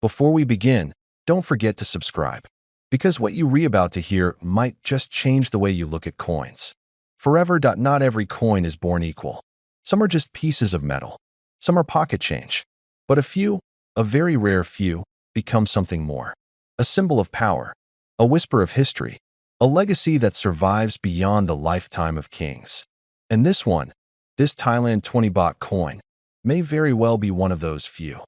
Before we begin, don't forget to subscribe, because what you about to hear might just change the way you look at coins. Forever. Not every coin is born equal. Some are just pieces of metal. Some are pocket change. But a few, a very rare few, become something more. A symbol of power, a whisper of history, a legacy that survives beyond the lifetime of kings. And this one, this Thailand 20 baht coin, may very well be one of those few.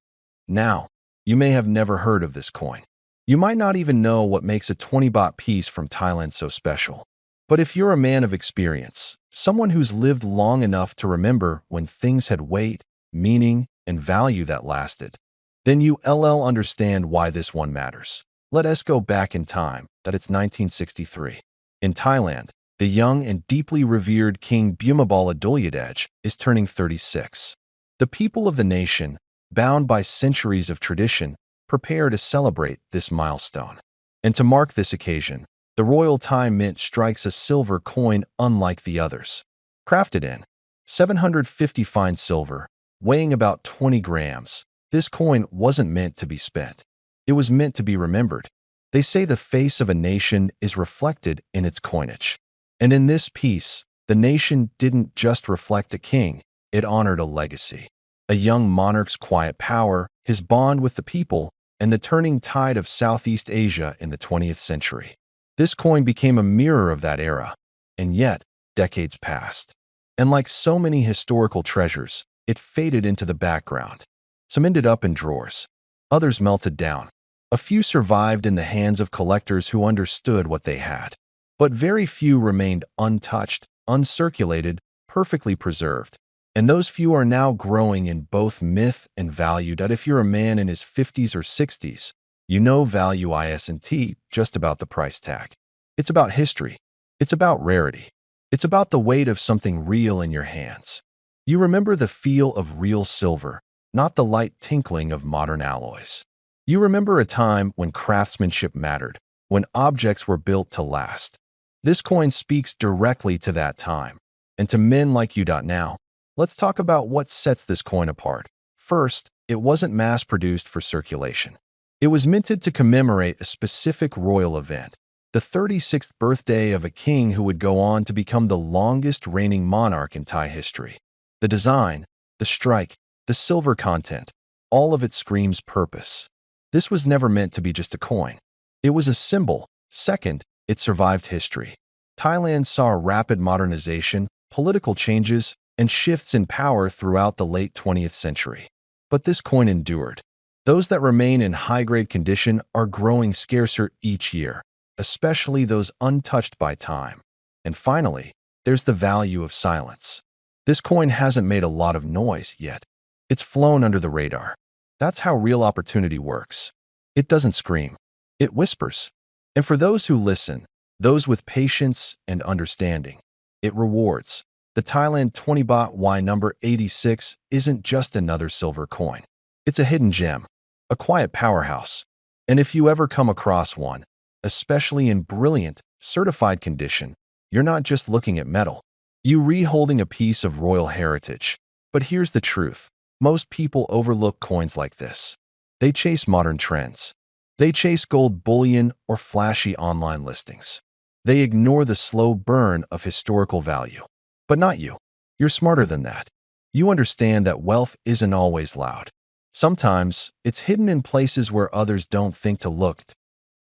Now, you may have never heard of this coin. You might not even know what makes a 20 baht piece from Thailand so special. But if you're a man of experience, someone who's lived long enough to remember when things had weight, meaning, and value that lasted, then you understand why this one matters. Let us go back in time, that it's 1963. In Thailand, the young and deeply revered King Bhumibol Adulyadej is turning 36. The people of the nation, bound by centuries of tradition, prepare to celebrate this milestone. And to mark this occasion, the Royal Thai Mint strikes a silver coin unlike the others. Crafted in 750 fine silver, weighing about 20 grams, this coin wasn't meant to be spent. It was meant to be remembered. They say the face of a nation is reflected in its coinage. And in this piece, the nation didn't just reflect a king, it honored a legacy. A young monarch's quiet power, his bond with the people, and the turning tide of Southeast Asia in the 20th century. This coin became a mirror of that era, and yet, decades passed. And like so many historical treasures, it faded into the background. Some ended up in drawers. Others melted down. A few survived in the hands of collectors who understood what they had. But very few remained untouched, uncirculated, perfectly preserved. And those few are now growing in both myth and value. That if you're a man in his 50s or 60s, you know value isn't just about the price tag. It's about history. It's about rarity. It's about the weight of something real in your hands. You remember the feel of real silver, not the light tinkling of modern alloys. You remember a time when craftsmanship mattered, when objects were built to last. This coin speaks directly to that time. And to men like you. Now, let's talk about what sets this coin apart. First, it wasn't mass-produced for circulation. It was minted to commemorate a specific royal event, the 36th birthday of a king who would go on to become the longest reigning monarch in Thai history. The design, the strike, the silver content, all of it screams purpose. This was never meant to be just a coin. It was a symbol. Second, it survived history. Thailand saw a rapid modernization, political changes, and shifts in power throughout the late 20th century. But this coin endured. Those that remain in high-grade condition are growing scarcer each year, especially those untouched by time. And finally, there's the value of silence. This coin hasn't made a lot of noise yet. It's flown under the radar. That's how real opportunity works. It doesn't scream. It whispers. And for those who listen, those with patience and understanding, it rewards. The Thailand 20 baht Y number 86 isn't just another silver coin. It's a hidden gem, a quiet powerhouse. And if you ever come across one, especially in brilliant, certified condition, you're not just looking at metal. You're holding a piece of royal heritage. But here's the truth. Most people overlook coins like this. They chase modern trends. They chase gold bullion or flashy online listings. They ignore the slow burn of historical value. But not you. You're smarter than that. You understand that wealth isn't always loud. Sometimes, it's hidden in places where others don't think to look.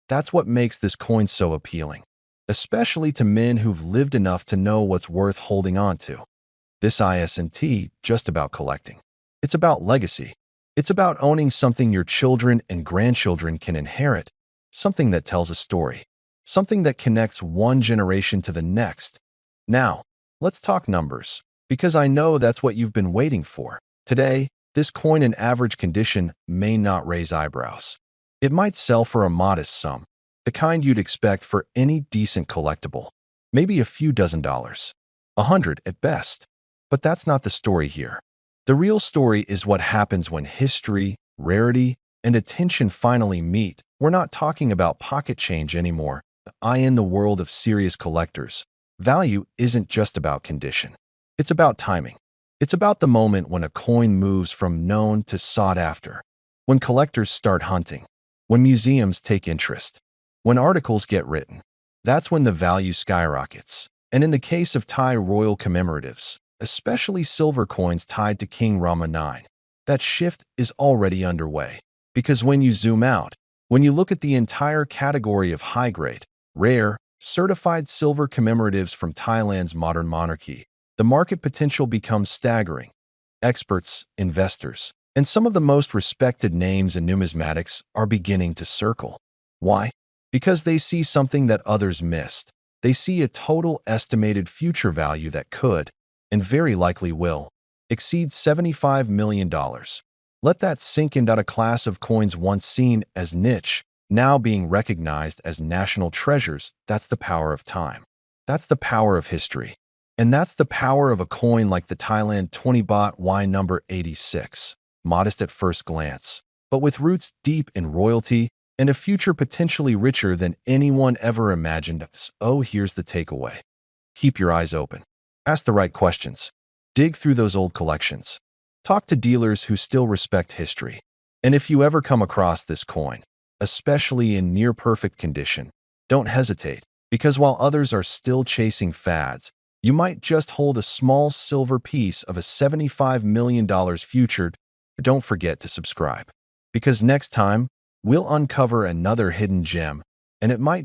That's what makes this coin so appealing, especially to men who've lived enough to know what's worth holding on to. This isn't just about collecting. It's about legacy. It's about owning something your children and grandchildren can inherit, something that tells a story, something that connects one generation to the next. Now, let's talk numbers, because I know that's what you've been waiting for. Today, this coin in average condition may not raise eyebrows. It might sell for a modest sum, the kind you'd expect for any decent collectible, maybe a few $dozen, 100 at best. But that's not the story here. The real story is what happens when history, rarity, and attention finally meet. We're not talking about pocket change anymore. In the world of serious collectors, value isn't just about condition. It's about timing. It's about the moment when a coin moves from known to sought after. when collectors start hunting, when museums take interest, when articles get written. That's when the value skyrockets. And in the case of Thai royal commemoratives, especially silver coins tied to King Rama IX, that shift is already underway. Because when you zoom out, when you look at the entire category of high-grade, rare, certified silver commemoratives from Thailand's modern monarchy, the market potential becomes staggering. Experts, investors, and some of the most respected names in numismatics are beginning to circle. Why? Because they see something that others missed. They see a total estimated future value that could, and very likely will, exceed $75 million. Let that sink into a class of coins once seen as niche, now being recognized as national treasures. That's the power of time. That's the power of history. And that's the power of a coin like the Thailand 20 Baht Y number 86. Modest at first glance, but with roots deep in royalty and a future potentially richer than anyone ever imagined. So here's the takeaway. Keep your eyes open. Ask the right questions. Dig through those old collections. Talk to dealers who still respect history. And if you ever come across this coin, especially in near-perfect condition, don't hesitate, because while others are still chasing fads, you might just hold a small silver piece of a $75 million future. Don't forget to subscribe, because next time, we'll uncover another hidden gem, and it might